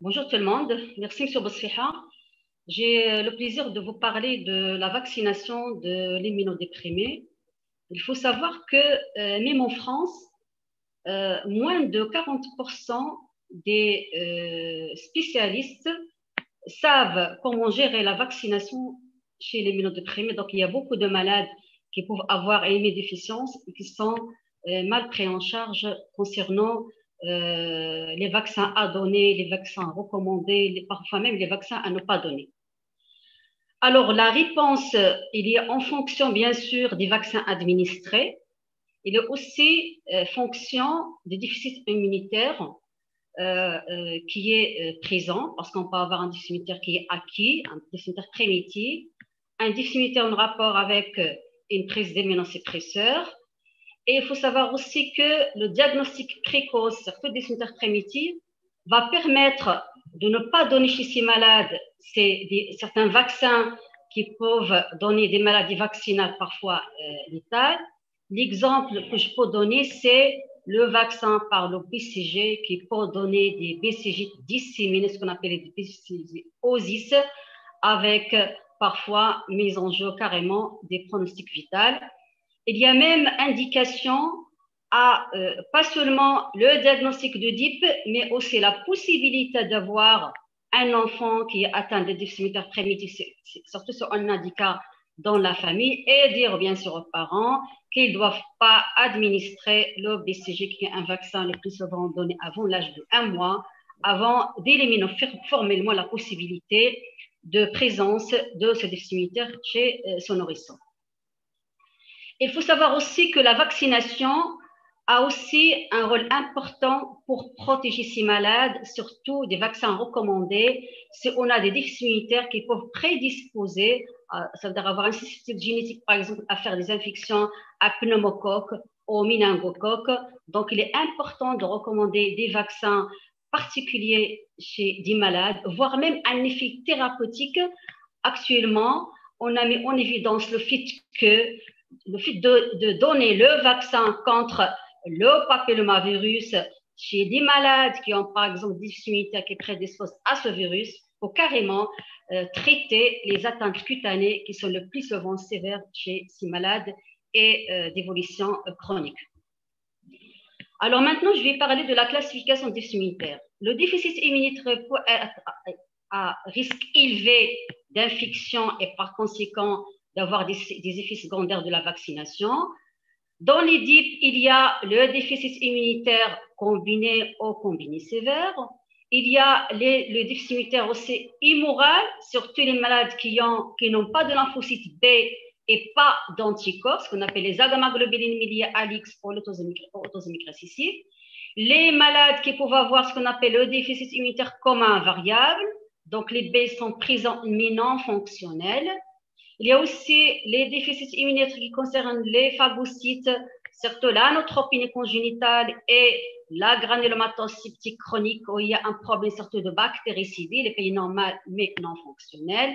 Bonjour tout le monde, merci M. Bosfiha. J'ai le plaisir de vous parler de la vaccination de l'immunodéprimé. Il faut savoir que même en France, moins de 40% des spécialistes savent comment gérer la vaccination chez l'immunodéprimé. Donc il y a beaucoup de malades qui peuvent avoir une immunodéficience et qui sont mal pris en charge concernant les vaccins à donner, les vaccins recommandés, parfois même les vaccins à ne pas donner. Alors, la réponse, il est en fonction, bien sûr, des vaccins administrés. Il est aussi fonction du déficit immunitaire qui est présent, parce qu'on peut avoir un déficit immunitaire qui est acquis, un déficit immunitaire primitif, un déficit immunitaire en rapport avec une prise d'immunosuppresseurs. Et il faut savoir aussi que le diagnostic précoce, surtout des symptômes primitifs, va permettre de ne pas donner chez ces malades certains vaccins qui peuvent donner des maladies vaccinales parfois létales. L'exemple que je peux donner, c'est le vaccin par le BCG qui peut donner des BCG disséminés, ce qu'on appelle des BCG OSIS, avec parfois mise en jeu carrément des pronostics vitaux. Il y a même indication à pas seulement le diagnostic de DIP, mais aussi la possibilité d'avoir un enfant qui est atteint de déficit immunitaire primitif, surtout sur un handicap dans la famille, et dire bien sûr aux parents qu'ils ne doivent pas administrer le BCG, qui est un vaccin le plus souvent donné avant l'âge de 1 mois, avant d'éliminer formellement la possibilité de présence de ce déficit immunitaire chez son nourrisson. Il faut savoir aussi que la vaccination a aussi un rôle important pour protéger ces malades, surtout des vaccins recommandés. Si on a des déficits immunitaires qui peuvent prédisposer, ça veut dire avoir un système génétique, par exemple, à faire des infections à pneumocoque ou méningocoque. Donc, il est important de recommander des vaccins particuliers chez des malades, voire même un effet thérapeutique. Actuellement, on a mis en évidence le fait de donner le vaccin contre le papillomavirus chez des malades qui ont par exemple des déficits immunitaires qui prédisposent à ce virus pour carrément traiter les atteintes cutanées qui sont le plus souvent sévères chez ces malades et d'évolution chronique. Alors maintenant, je vais parler de la classification des déficits immunitaires. Le déficit immunitaire peut être à risque élevé d'infection et par conséquent d'avoir des effets secondaires de la vaccination. Dans les DIP, il y a le déficit immunitaire combiné ou combiné sévère. Il y a le déficit immunitaire aussi immoral, surtout les malades qui n'ont pas de lymphocytes B et pas d'anticorps, ce qu'on appelle les agammaglobuline liées à l'X pour l'autosémique récessive. Les malades qui peuvent avoir ce qu'on appelle le déficit immunitaire commun variable, donc les B sont présents mais non fonctionnels. Il y a aussi les déficits immunitaires qui concernent les phagocytes, surtout la neutropénie congénitale et la granulomatose septique chronique, où il y a un problème surtout de bactéricidie, les pays normaux mais non fonctionnels.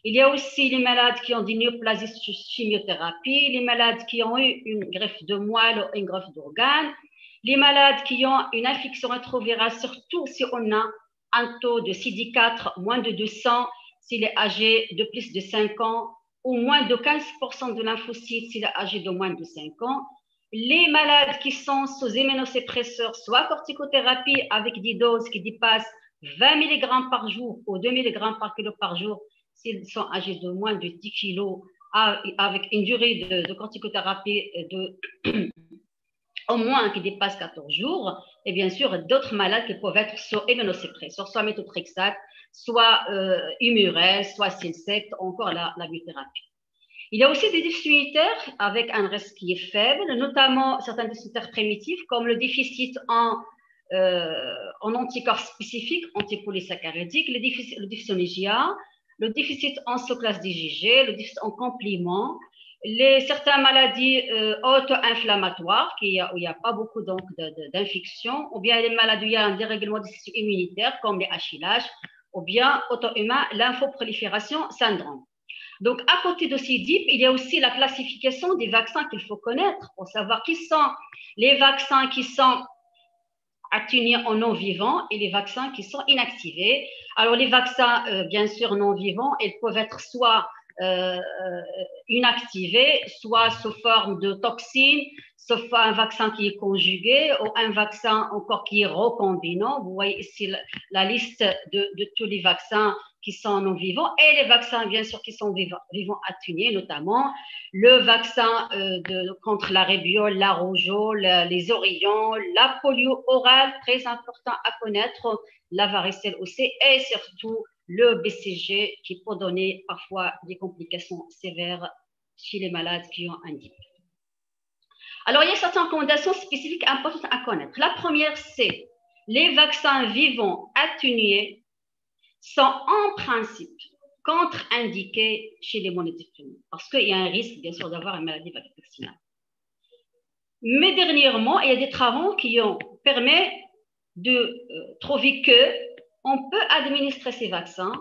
Il y a aussi les malades qui ont des néoplasies sous chimiothérapie, les malades qui ont eu une greffe de moelle ou une greffe d'organes, les malades qui ont une infection rétrovirale, surtout si on a un taux de CD4 moins de 200, s'il est âgé de plus de 5 ans, ou moins de 15% de lymphocytes s'il est âgé de moins de 5 ans. Les malades qui sont sous immunosuppresseurs, soit corticothérapie avec des doses qui dépassent 20 mg par jour ou 2 mg par kilo par jour, s'ils sont âgés de moins de 10 kg, avec une durée de corticothérapie au moins qui dépasse 14 jours, et bien sûr d'autres malades qui peuvent être sous immunosuppresseurs, soit méthotrexate, soit Humurel, soit Silsect, encore la biothérapie. Il y a aussi des déficits immunitaires avec un risque qui est faible, notamment certains déficits immunitaires primitifs, comme le déficit en anticorps spécifiques, antipolysaccharidiques, le déficit en IgA, le déficit en sous-classe d'IgG, le déficit en complément, certaines maladies auto-inflammatoires où il n'y a pas beaucoup d'infections, ou bien les maladies où il y a un dérèglement du système immunitaire, comme les HLH, ou bien auto-humain lymphoprolifération syndrome. Donc, à côté de ces DIP, il y a aussi la classification des vaccins qu'il faut connaître pour savoir qui sont les vaccins qui sont atténués en non-vivants et les vaccins qui sont inactivés. Alors, les vaccins, bien sûr, non-vivants, ils peuvent être soit inactivés, soit sous forme de toxines, sauf un vaccin qui est conjugué ou un vaccin encore qui est recombinant. Vous voyez ici la liste de tous les vaccins qui sont non-vivants et les vaccins, bien sûr, qui sont vivants atténués, notamment le vaccin contre la rébiole, la rougeole, les oreillons, la polio orale, très important à connaître, la varicelle aussi, et surtout le BCG qui peut donner parfois des complications sévères chez les malades qui ont un DIP. Alors, il y a certaines recommandations spécifiques importantes à connaître. La première, c'est les vaccins vivants atténués sont en principe contre-indiqués chez les monodéprimés parce qu'il y a un risque, bien sûr, d'avoir une maladie vaccinale. Mais dernièrement, il y a des travaux qui ont permis de trouver qu'on peut administrer ces vaccins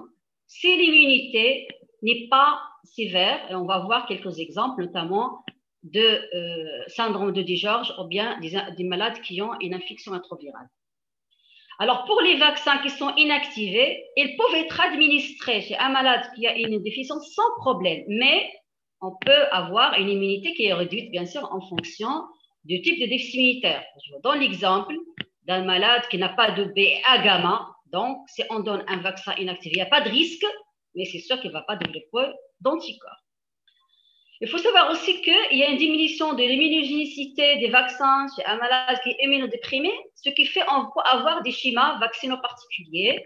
si l'immunité n'est pas sévère. Et on va voir quelques exemples, notamment de syndrome de Digeorge ou bien des malades qui ont une infection rétrovirale. Alors, pour les vaccins qui sont inactivés, ils peuvent être administrés chez un malade qui a une déficience sans problème, mais on peut avoir une immunité qui est réduite, bien sûr, en fonction du type de déficit immunitaire. Je vous donne l'exemple d'un malade qui n'a pas de BA gamma. Donc, si on donne un vaccin inactivé, il n'y a pas de risque, mais c'est sûr qu'il ne va pas développer d'anticorps. Il faut savoir aussi qu'il y a une diminution de l'immunogénicité des vaccins chez un malade qui est immunodéprimé, ce qui fait qu'on peut avoir des schémas vaccinaux particuliers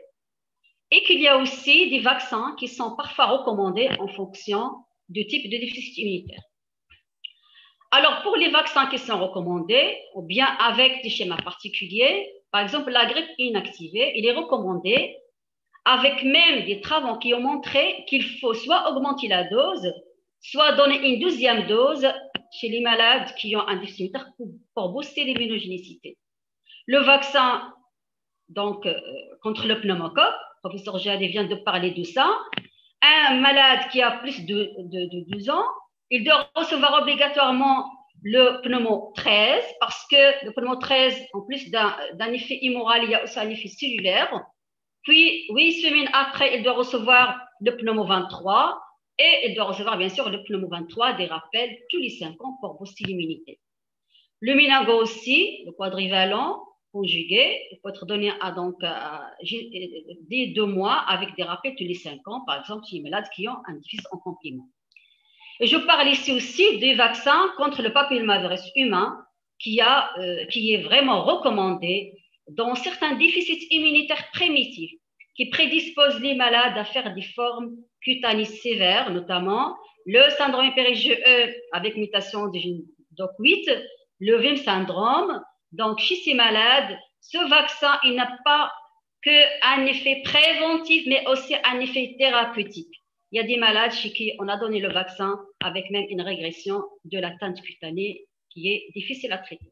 et qu'il y a aussi des vaccins qui sont parfois recommandés en fonction du type de déficit immunitaire. Alors, pour les vaccins qui sont recommandés, ou bien avec des schémas particuliers, par exemple la grippe inactivée, il est recommandé avec même des travaux qui ont montré qu'il faut soit augmenter la dose, soit donner une deuxième dose chez les malades qui ont un déficit immunitaire pour booster l'immunogénicité. Le vaccin donc, contre le pneumocoque, le professeur Jadé vient de parler de ça. Un malade qui a plus de 12 ans, il doit recevoir obligatoirement le pneumo 13 parce que le pneumo 13, en plus d'un effet immoral, il y a aussi un effet cellulaire. Puis, 8 semaines après, il doit recevoir le pneumo 23 et il doit recevoir, bien sûr, le pneumo 23, des rappels tous les 5 ans pour booster l'immunité. Le méningo aussi, le quadrivalent conjugué, il peut être donné dès 2 mois avec des rappels tous les 5 ans, par exemple, chez les malades qui ont un déficit en complément. Et je parle ici aussi des vaccins contre le papillomavirus humain qui est vraiment recommandé dans certains déficits immunitaires primitifs qui prédisposent les malades à faire des formes cutanées sévères, notamment le syndrome périgeux avec mutation de gène DOC8, le VIM syndrome. Donc, chez ces malades, ce vaccin, il n'a pas qu'un effet préventif, mais aussi un effet thérapeutique. Il y a des malades chez qui on a donné le vaccin avec même une régression de la teinte cutanée qui est difficile à traiter.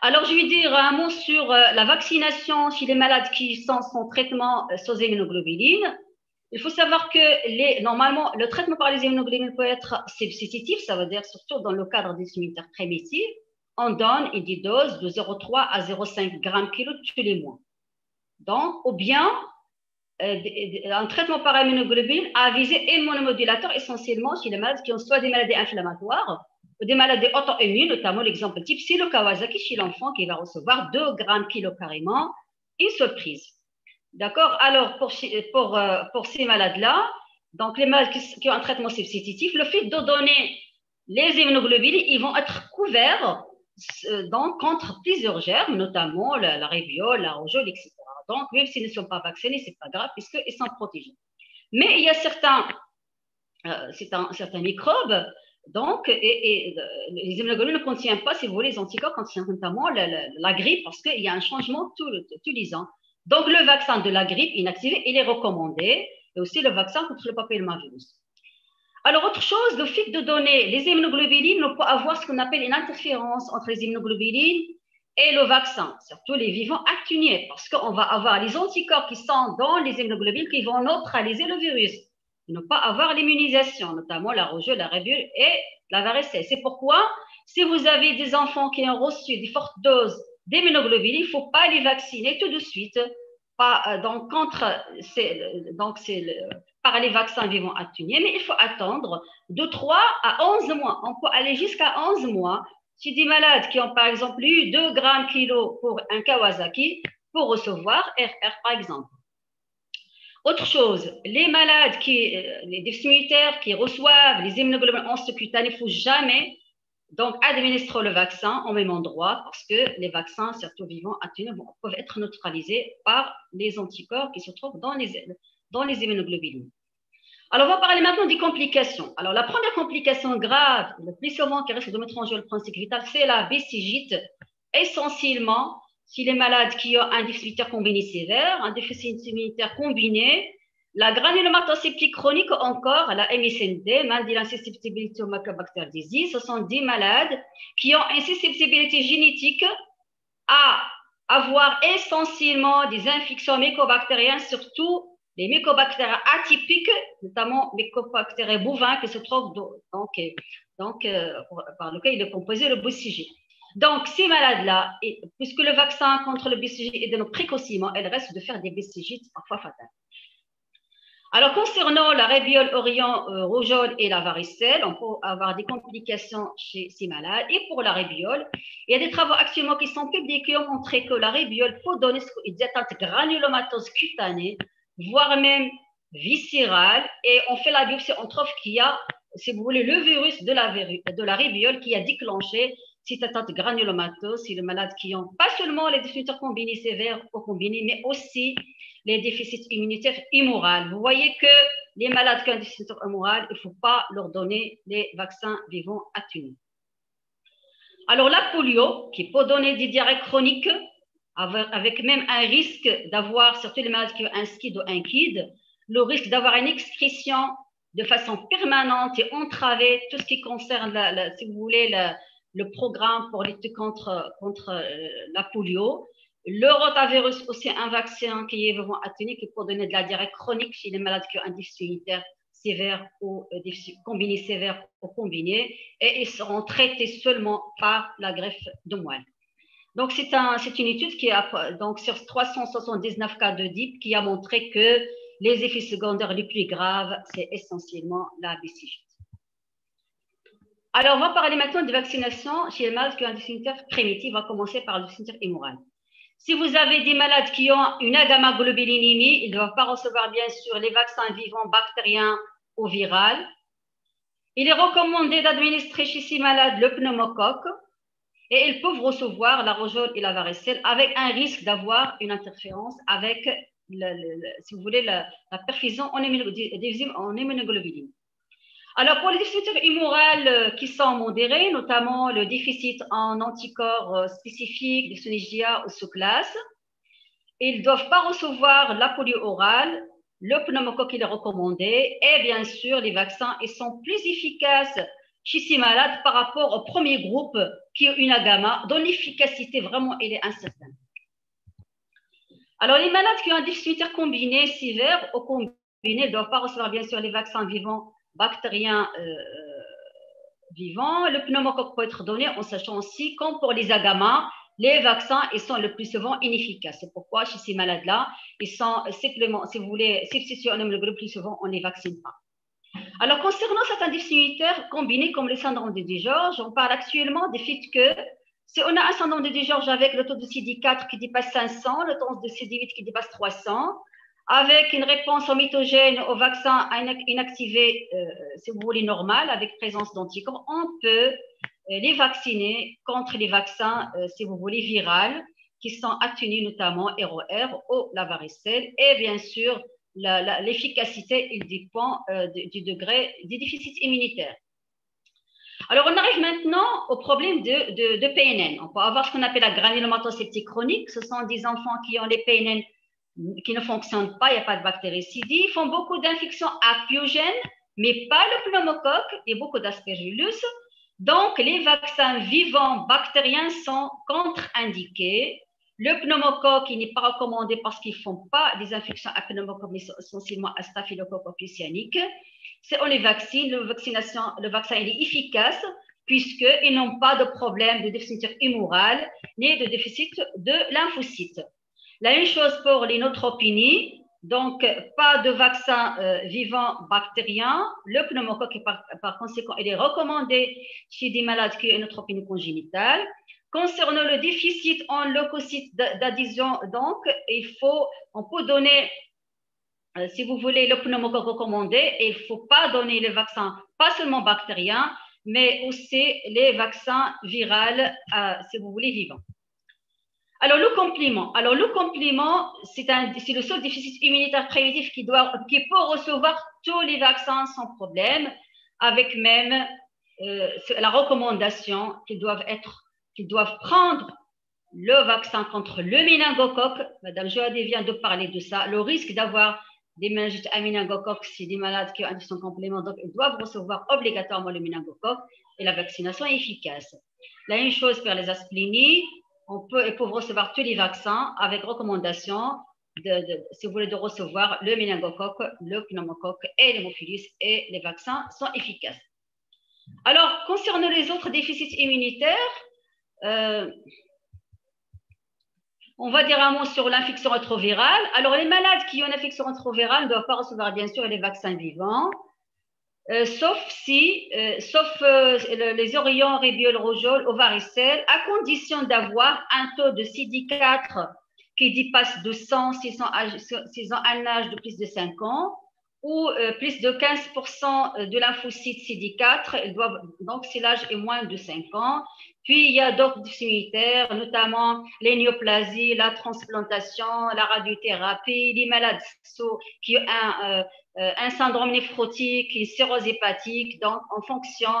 Alors, je vais dire un mot sur la vaccination chez les malades qui sont sans traitement sous immunoglobulines. Il faut savoir que normalement, le traitement par les immunoglobulines peut être substitutif, ça veut dire surtout dans le cadre des immunitaires primitifs. On donne une dose de 0,3 à 0,5 g/kg tous les mois. Donc, ou bien un traitement par immunoglobuline à visée immunomodulateur essentiellement chez les malades qui ont soit des maladies inflammatoires ou des maladies auto-immunes, notamment l'exemple type, c'est le Kawasaki chez l'enfant qui va recevoir 2 g/kg carrément, une seule prise. D'accord? Alors, pour ces malades-là, donc les malades qui ont un traitement substitutif, le fait de donner les immunoglobulines, ils vont être couverts donc, contre plusieurs germes, notamment la rébiole, la rougeole, etc. Donc, même s'ils ne sont pas vaccinés, ce n'est pas grave puisqu'ils sont protégés. Mais il y a certains microbes, donc, et les immunoglobulines ne contiennent pas, si vous voulez, les anticorps contiennent notamment la grippe parce qu'il y a un changement tous les ans. Donc, le vaccin de la grippe inactivé, il est recommandé, et aussi le vaccin contre le papillomavirus. Alors, autre chose, le fait de donner les immunoglobulines, on peut avoir ce qu'on appelle une interférence entre les immunoglobulines et le vaccin, surtout les vivants atténués, parce qu'on va avoir les anticorps qui sont dans les immunoglobulines qui vont neutraliser le virus, et ne pas avoir l'immunisation, notamment la rougeole, la rébiole et la varicelle. C'est pourquoi, si vous avez des enfants qui ont reçu des fortes doses d'immunoglobulines, il ne faut pas les vacciner tout de suite. Par les vaccins vivants atténués, mais il faut attendre de 3 à 11 mois. On peut aller jusqu'à 11 mois. Si des malades qui ont par exemple eu 2 grammes kilo pour un Kawasaki, pour recevoir RR par exemple. Autre chose, les malades, les déficits immunitaires qui reçoivent les immunoglobulines en subcutané, il ne faut jamais donc administrer le vaccin au même endroit parce que les vaccins, surtout vivants, atténués, peuvent être neutralisés par les anticorps qui se trouvent dans les immunoglobulines. Alors, on va parler maintenant des complications. Alors, la première complication grave, le plus souvent qui risque de mettre en jeu le principe vital, c'est la BCG, essentiellement si les malades qui ont un déficit immunitaire combiné sévère, un déficit immunitaire combiné, la granulomatose septique chronique encore, la MSND, Mandyline susceptibility au Mycobacter disease, ce sont des malades qui ont une susceptibilité génétique à avoir essentiellement des infections mycobactériennes, surtout les mycobactères atypiques, notamment mycobactères bovins qui se trouvent par lequel il est composé le BCG. Donc, ces malades-là, puisque le vaccin contre le BCG est donné précocement, elles restent de faire des BCG parfois fatales. Alors, concernant la rébéole rougeole et la varicelle, on peut avoir des complications chez ces malades. Et pour la rébéole, il y a des travaux actuellement qui sont publiés qui ont montré que la rébéole peut donner des atteintes granulomateuses cutanées, voire même viscérales. Et on fait la biopsie, on trouve qu'il y a, si vous voulez, le virus de la rébéole qui a déclenché cette atteinte granulomateuse. C'est les malades qui ont pas seulement les déficits combinés sévères ou combinés, mais aussi les déficits immunitaires immoraux. Vous voyez que les malades qui ont des déficits immoraux, il ne faut pas leur donner les vaccins vivants atténués. Alors, la polio, qui peut donner des diarrhées chroniques, avec même un risque d'avoir, surtout les malades qui ont un SCID ou un KID, le risque d'avoir une excrétion de façon permanente et entravée, tout ce qui concerne, si vous voulez, le programme pour lutter contre la polio. Le rotavirus, aussi un vaccin qui est vraiment atténué, qui peut donner de la diarrhée chronique chez les malades qui ont un déficit immunitaire sévère ou combiné sévère ou combiné, et ils seront traités seulement par la greffe de moelle. Donc, c'est une étude qui a, donc, sur 379 cas de DIP qui a montré que les effets secondaires les plus graves, c'est essentiellement la BCG. Alors, on va parler maintenant de vaccination chez les malades qui ont un déficit immunitaire primitif. On va commencer par le déficit immunitaire immoral. Si vous avez des malades qui ont une agammaglobulinémie, ils ne doivent pas recevoir bien sûr les vaccins vivants bactériens ou viraux. Il est recommandé d'administrer chez ces malades le pneumocoque et ils peuvent recevoir la rougeole et la varicelle avec un risque d'avoir une interférence avec, si vous voulez, la perfusion en immunoglobuline. Alors, pour les déficits immoraux qui sont modérés, notamment le déficit en anticorps spécifiques, de Sonnigia ou sous-classe, ils ne doivent pas recevoir la polio orale, le pneumocoque est recommandé, et bien sûr, les vaccins ils sont plus efficaces chez ces malades par rapport au premier groupe qui ont une gamma, dont l'efficacité vraiment elle est incertaine. Alors, les malades qui ont un déficit immunitaire combiné sévère ou combiné ne doivent pas recevoir bien sûr les vaccins vivants bactériens vivants. Le pneumocoque peut être donné en sachant aussi, comme pour les agamas, les vaccins ils sont le plus souvent inefficaces. C'est pourquoi chez ces malades-là, ils sont simplement, si vous voulez, si on aime le plus souvent, on ne les vaccine pas. Alors, concernant certains déficits immunitaires combinés comme le syndrome de Dégeorge, on parle actuellement du fait que si on a un syndrome de Dégeorge avec le taux de CD4 qui dépasse 500, le taux de CD8 qui dépasse 300, avec une réponse au mitogène, au vaccin inactivé, si vous voulez, normal, avec présence d'anticorps, on peut les vacciner contre les vaccins, si vous voulez, virales, qui sont atténués notamment ROR ou la varicelle. Et bien sûr, l'efficacité, il dépend du degré des déficits immunitaires. Alors, on arrive maintenant au problème de PNN. On peut avoir ce qu'on appelle la granulomatose septique chronique. Ce sont des enfants qui ont les PNN qui ne fonctionnent pas, il n'y a pas de bactéricide. Ils font beaucoup d'infections apiogènes, mais pas le pneumocoque et beaucoup d'aspergillus. Donc, les vaccins vivants bactériens sont contre-indiqués. Le pneumocoque, il n'est pas recommandé parce qu'ils ne font pas des infections à pneumocoque, mais essentiellement à staphylocoque occlusionique. On les vaccine, le vaccin il est efficace puisqu'ils n'ont pas de problème de déficit humoral ni de déficit de lymphocytes. La même chose pour les neutropénies. Donc, pas de vaccin vivant bactérien. Le pneumocoque, par conséquent, il est recommandé chez des malades qui ont une neutropénie congénitale. Concernant le déficit en leucocytes d'adhésion, donc, on peut donner, si vous voulez, le pneumocoque recommandé, et il ne faut pas donner les vaccins, pas seulement bactériens, mais aussi les vaccins viraux, si vous voulez, vivants. Alors, le complément, c'est le seul déficit immunitaire préventif qui peut recevoir tous les vaccins sans problème, avec même la recommandation qu'ils doivent prendre le vaccin contre le méningocoque. Madame Joadé vient de parler de ça. Le risque d'avoir des méningites à méningocoque, c'est des malades qui ont un déficit complément, donc ils doivent recevoir obligatoirement le méningocoque et la vaccination est efficace. La même chose pour les asplénies. Ils peuvent recevoir tous les vaccins avec recommandation, si vous voulez, de recevoir le méningocoque, le pneumocoque et l'hémophilus, et les vaccins sont efficaces. Alors, concernant les autres déficits immunitaires, on va dire un mot sur l'infection rétrovirale. Alors, les malades qui ont une infection rétrovirale ne doivent pas recevoir, bien sûr, les vaccins vivants. Sauf les orions, rébioles, rougeoles, ou varicelles, à condition d'avoir un taux de CD4 qui dépasse de 100 s'ils ont un âge de plus de 5 ans, ou plus de 15% de lymphocytes CD4, donc si l'âge est moins de 5 ans. Puis, il y a d'autres immunitaires, notamment les néoplasies, la transplantation, la radiothérapie, les malades qui ont un syndrome néphrotique, une cirrhose hépatique, donc en fonction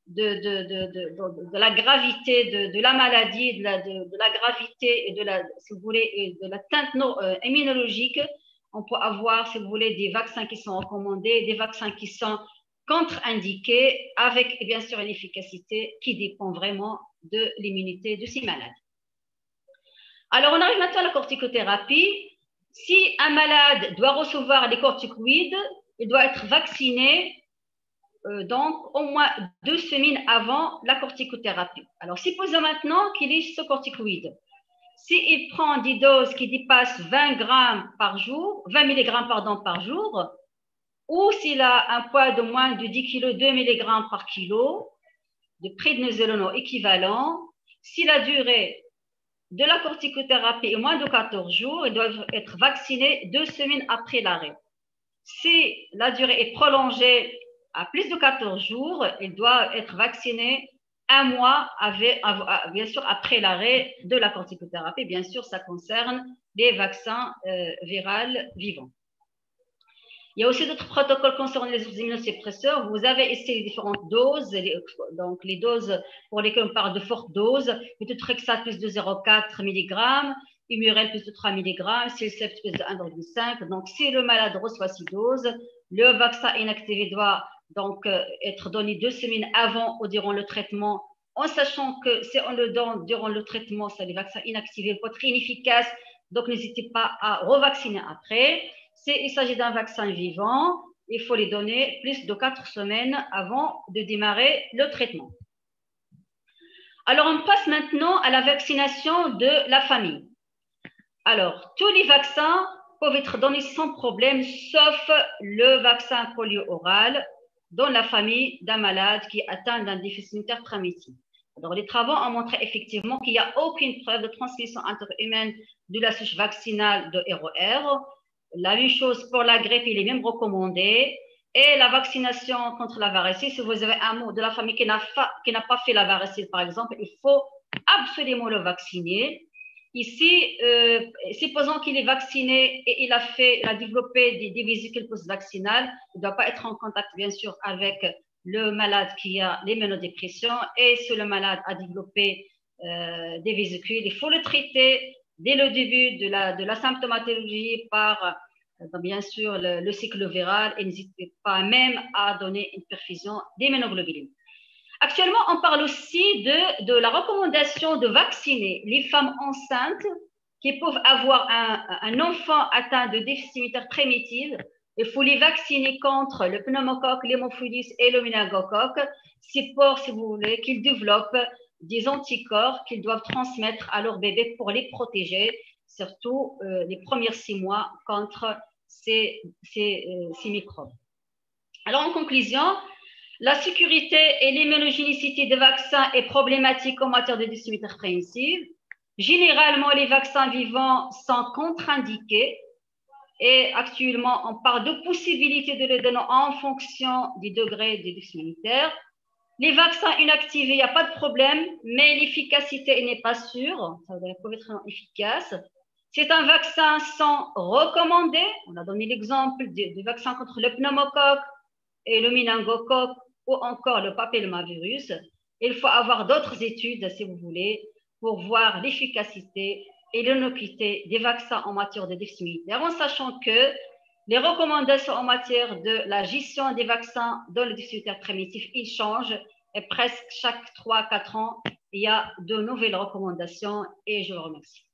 de la gravité de la maladie, de la gravité et si vous voulez, de la teinte immunologique, on peut avoir, si vous voulez, des vaccins qui sont recommandés, des vaccins qui sont contre-indiqués, avec bien sûr une efficacité qui dépend vraiment de l'immunité de ces malades. Alors, on arrive maintenant à la corticothérapie. Si un malade doit recevoir des corticoïdes, il doit être vacciné donc au moins 2 semaines avant la corticothérapie. Alors, supposons maintenant qu'il est sous corticoïde. S'il prend des doses qui dépassent 20 mg par jour, ou s'il a un poids de moins de 10 kg, 2 mg par kilo de prédnisolone équivalent, si la durée de la corticothérapie est moins de 14 jours, ils doivent être vaccinés 2 semaines après l'arrêt. Si la durée est prolongée à plus de 14 jours, ils doivent être vaccinés 1 mois, bien sûr, après l'arrêt de la corticothérapie. Bien sûr, ça concerne les vaccins viraux vivants. Il y a aussi d'autres protocoles concernant les immunosuppresseurs. Vous avez ici les différentes doses, donc les doses pour lesquelles on parle de fortes doses, méthotrexate plus de 0,4 mg, Humurel plus de 3 mg, Silcept plus de 1,5. Donc, si le malade reçoit 6 doses, le vaccin inactivé doit donc être donné 2 semaines avant ou durant le traitement, en sachant que si on le donne durant le traitement, c'est les vaccins inactivés peuvent être inefficaces, donc n'hésitez pas à revacciner après. S'il s'agit d'un vaccin vivant, il faut les donner plus de 4 semaines avant de démarrer le traitement. Alors, on passe maintenant à la vaccination de la famille. Alors, tous les vaccins peuvent être donnés sans problème, sauf le vaccin polio-oral dans la famille d'un malade qui est atteint d'un déficit immunitaire transmissible. Alors, les travaux ont montré effectivement qu'il n'y a aucune preuve de transmission interhumaine de la souche vaccinale de ROR. La même chose pour la grippe, il est même recommandé. Et la vaccination contre la varicelle, si vous avez un membre de la famille qui n'a pas fait la varicelle, par exemple, il faut absolument le vacciner. Ici, supposons qu'il est vacciné et il a développé des vésicules post-vaccinales, il ne doit pas être en contact, bien sûr, avec le malade qui a l'immunodépression. Et si le malade a développé des vésicules, il faut le traiter dès le début de la symptomatologie par, bien sûr, le cycle viral, et n'hésitez pas même à donner une perfusion d'immunoglobulines. Actuellement, on parle aussi de la recommandation de vacciner les femmes enceintes qui peuvent avoir un enfant atteint de déficit immunitaire primitif Il faut les vacciner contre le pneumocoque, l'hémophilus et le méningocoque. C'est pour, si vous voulez, qu'ils développent des anticorps qu'ils doivent transmettre à leur bébé pour les protéger, surtout les premiers 6 mois contre ces microbes. Alors, en conclusion, la sécurité et l'immunogénicité des vaccins est problématique en matière de dystonie répréhensive. Généralement, les vaccins vivants sont contre-indiqués et actuellement, on parle de possibilité de les donner en fonction du degré des risques immunitaires. Les vaccins inactivés, il n'y a pas de problème, mais l'efficacité n'est pas sûre. Ça va être efficace. C'est un vaccin sans recommandé. On a donné l'exemple du vaccin contre le pneumocoque et le méningocoque ou encore le papillomavirus. Il faut avoir d'autres études, si vous voulez, pour voir l'efficacité et l'innocuité des vaccins en matière de déficit immunitaire, en sachant que les recommandations en matière de la gestion des vaccins dans le déficit immunitaire primitif, ils changent et presque chaque 3-4 ans, il y a de nouvelles recommandations et je vous remercie.